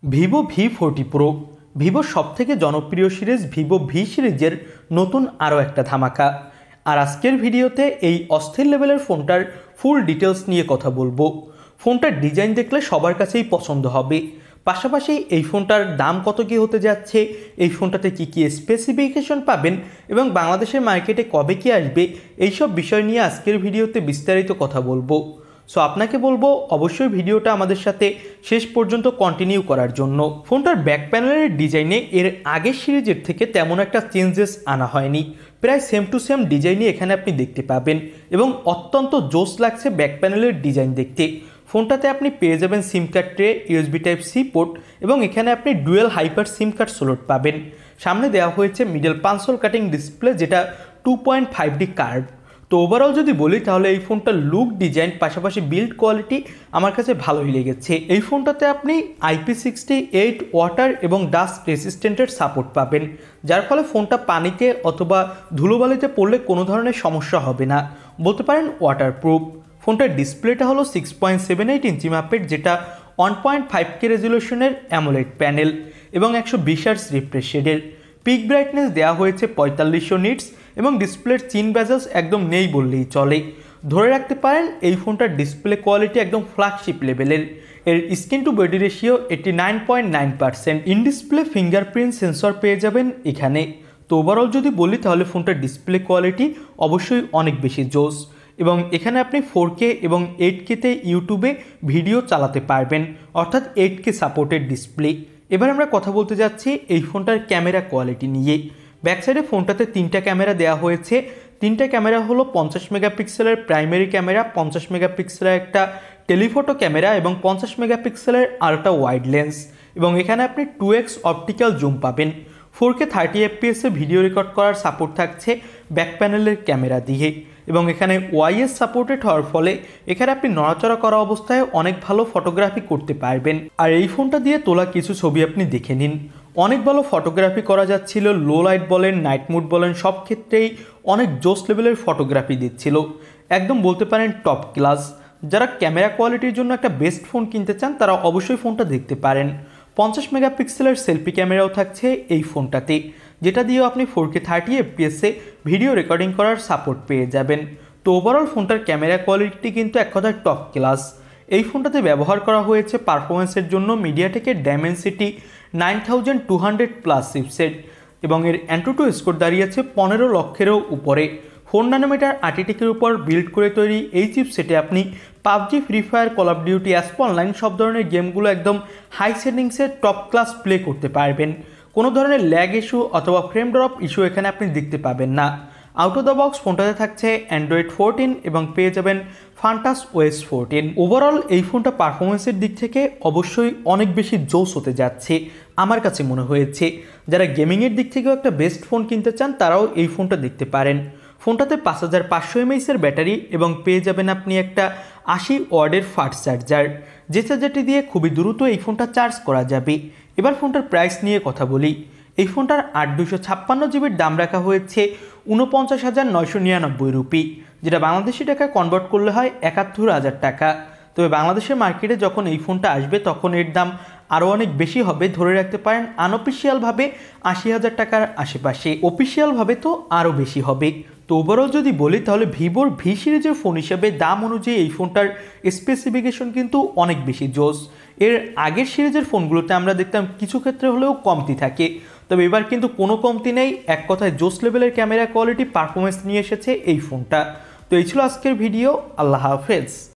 Vivo V40 pro ভিভোর সবথেকে জনপ্রিয় সিরিজ ভিভো ভি সিরিজের নতুন আরও একটা ধামাকা। আর আজকের ভিডিওতে এই অস্থির লেভেলের ফোনটার ফুল ডিটেলস নিয়ে কথা বলবো। ফোনটার ডিজাইন দেখলে সবার কাছেই পছন্দ হবে, পাশাপাশি এই ফোনটার দাম কত কী হতে যাচ্ছে, এই ফোনটাতে কী কী স্পেসিফিকেশন পাবেন এবং বাংলাদেশের মার্কেটে কবে কী আসবে, এইসব বিষয় নিয়ে আজকের ভিডিওতে বিস্তারিত কথা বলবো। সো আপনাকে বলবো অবশ্যই ভিডিওটা আমাদের সাথে শেষ পর্যন্ত কন্টিনিউ করার জন্য। ফোনটার ব্যাক প্যানেলের ডিজাইনে এর আগের সিরিজের থেকে তেমন একটা চেঞ্জেস আনা হয়নি, প্রায় সেম টু সেম ডিজাইনই এখানে আপনি দেখতে পাবেন এবং অত্যন্ত জোস লাগছে ব্যাক প্যানেলের ডিজাইন দেখতে। ফোনটাতে আপনি পেয়ে যাবেন SIM card tray, USB type C port এবং এখানে আপনি dual hyper SIM card slot পাবেন। সামনে দেওয়া হয়েছে মিডল পাঞ্চল কাটিং ডিসপ্লে, যেটা 2.5D কার্ভ। তো ওভারঅল যদি বলি তাহলে এই ফোনটার লুক, ডিজাইন, পাশাপাশি বিল্ড কোয়ালিটি আমার কাছে ভালোই লেগেছে। এই ফোনটাতে আপনি IP68 ওয়াটার এবং ডাস্ট রেসিস্ট্যান্টের সাপোর্ট পাবেন, যার ফলে ফোনটা পানিতে অথবা ধুলোবালিতে পড়লে কোনো ধরনের সমস্যা হবে না, বলতে পারেন ওয়াটারপ্রুফ। ফোনটার ডিসপ্লেটা হলো 6.78 ইঞ্চি মাপের, যেটা 1.5K রেজলিউশনের অ্যামোলেড প্যানেল এবং 120 হার্টজ রিফ্রেশ রেটের। পিক ব্রাইটনেস দেওয়া হয়েছে 4500 নিটস এবং ডিসপ্লের চিন বেজেলস একদম নেই বললেই চলে। ধরে রাখতে পারেন এই ফোনটার ডিসপ্লে কোয়ালিটি একদম ফ্ল্যাগশিপ লেভেলের। এর screen to body ratio 89.9%। In display fingerprint sensor পেয়ে যাবেন এখানে। তো ওভারঅল যদি বলি তাহলে ফোনটার ডিসপ্লে কোয়ালিটি অবশ্যই অনেক বেশি জোস এবং এখানে আপনি 4K এবং 8Kতে ইউটিউবে ভিডিও চালাতে পারবেন, অর্থাৎ 8K সাপোর্টেড ডিসপ্লে। এবার আমরা কথা বলতে যাচ্ছি এই ফোনটার ক্যামেরা কোয়ালিটি নিয়ে। ব্যাক সাইডে ফোনটাতে 3টা ক্যামেরা দেওয়া হয়েছে। 3টা ক্যামেরা হলো 50 মেগাপিক্সেলের প্রাইমারি ক্যামেরা, 50 মেগাপিক্সেলের একটা টেলিফোটো ক্যামেরা এবং 50 মেগাপিক্সেলের আল্ট্রা ওয়াইড লেন্স এবং এখানে আপনি 2x অপটিক্যাল জুম পাবেন। 4K 30fps ভিডিও রেকর্ড করার সাপোর্ট থাকছে ব্যাক প্যানেলের ক্যামেরা দিয়ে এবং এখানে ওয়াইএস সাপোর্টেড হওয়ার ফলে এখানে আপনি নড়াচড়া করা অবস্থায় অনেক ভালো ফটোগ্রাফি করতে পারবেন। আর এই ফোনটা দিয়ে তোলা কিছু ছবি আপনি দেখে নিন, অনেক ভালো ফটোগ্রাফি করা যাচ্ছিল। লো লাইট বলেন, নাইট মুড বলেন, সব ক্ষেত্রেই অনেক জোস লেভেলের ফটোগ্রাফি দিচ্ছিল, একদম বলতে পারেন টপ ক্লাস। যারা ক্যামেরা কোয়ালিটির জন্য একটা বেস্ট ফোন কিনতে চান তারা অবশ্যই ফোনটা দেখতে পারেন। 50 মেগাপিক্সেলের সেলফি ক্যামেরাও থাকছে এই ফোনটাতে, যেটা দিয়েও আপনি 4K 30fps ভিডিও রেকর্ডিং করার সাপোর্ট পেয়ে যাবেন। তো ওভারঅল ফোনটার ক্যামেরা কোয়ালিটি কিন্তু এক কথায় টপ ক্লাস। এই ফোনটাতে ব্যবহার করা হয়েছে পারফরমেন্সের জন্য মিডিয়াটেকের ডাইমেনসিটি 9200 প্লাস চিপসেট এবং এর অ্যান্টুটু স্কোর দাঁড়িয়েছে 15 লক্ষেরও উপরে। 4 ন্যানোমিটার আর্কিটেক্টের উপর বিল্ড করে তৈরি এই চিপসেটে আপনি PUBG, free fire, call of duty, অ্যাসপ অনলাইন সব ধরনের গেমগুলো একদম হাই সেটিংসে টপ ক্লাস প্লে করতে পারবেন। কোনো ধরনের ল্যাগ ইস্যু অথবা ফ্রেম ড্রপ ইস্যু এখানে আপনি দেখতে পাবেন না। আউট অফ দ্য বক্স ফোনটাতে থাকছে অ্যান্ড্রয়েড 14 এবং পেয়ে যাবেন ফান্টাস ওএস 14। ওভারঅল এই ফোনটা পারফরমেন্সের দিক থেকে অবশ্যই অনেক বেশি জোস হতে যাচ্ছে আমার কাছে মনে হয়েছে। যারা গেমিংয়ের দিক থেকেও একটা বেস্ট ফোন কিনতে চান তারাও এই ফোনটা দেখতে পারেন। ফোনটাতে 5500 mAh ব্যাটারি এবং পেয়ে যাবেন আপনি একটা 80 ওয়াটের ফাস্ট চার্জার, যে চার্জারটি দিয়ে খুবই দ্রুত এই ফোনটা চার্জ করা যাবে। এবার ফোনটার প্রাইস নিয়ে কথা বলি। এই ফোনটার 8/256 দাম রাখা হয়েছে 49,999 রুপি, যেটা বাংলাদেশি টাকায় কনভার্ট করলে হয় 71,000 টাকা। তবে বাংলাদেশের মার্কেটে যখন এই ফোনটা আসবে তখন এর দাম আরও অনেক বেশি হবে, ধরে রাখতে পারেন আনঅফিসিয়ালভাবে 80,000 টাকার আশেপাশে, অফিসিয়ালভাবে তো আরও বেশি হবে। তো ওভারঅল যদি বলি তাহলে ভিভোর ভি সিরিজের ফোন হিসেবে দাম অনুযায়ী এই ফোনটার স্পেসিফিকেশন কিন্তু অনেক বেশি জোস। এর আগের সিরিজের ফোনগুলোতে আমরা দেখতাম কিছু ক্ষেত্রে হলেও কমতি থাকে, তবে এবার কিন্তু কোনো কমতি নেই, এক কথায় জোস লেভেলের ক্যামেরা কোয়ালিটি পারফরমেন্স নিয়ে এসেছে এই ফোনটা। তো এই ছিল আজকের ভিডিও। আল্লাহ হাফেজ।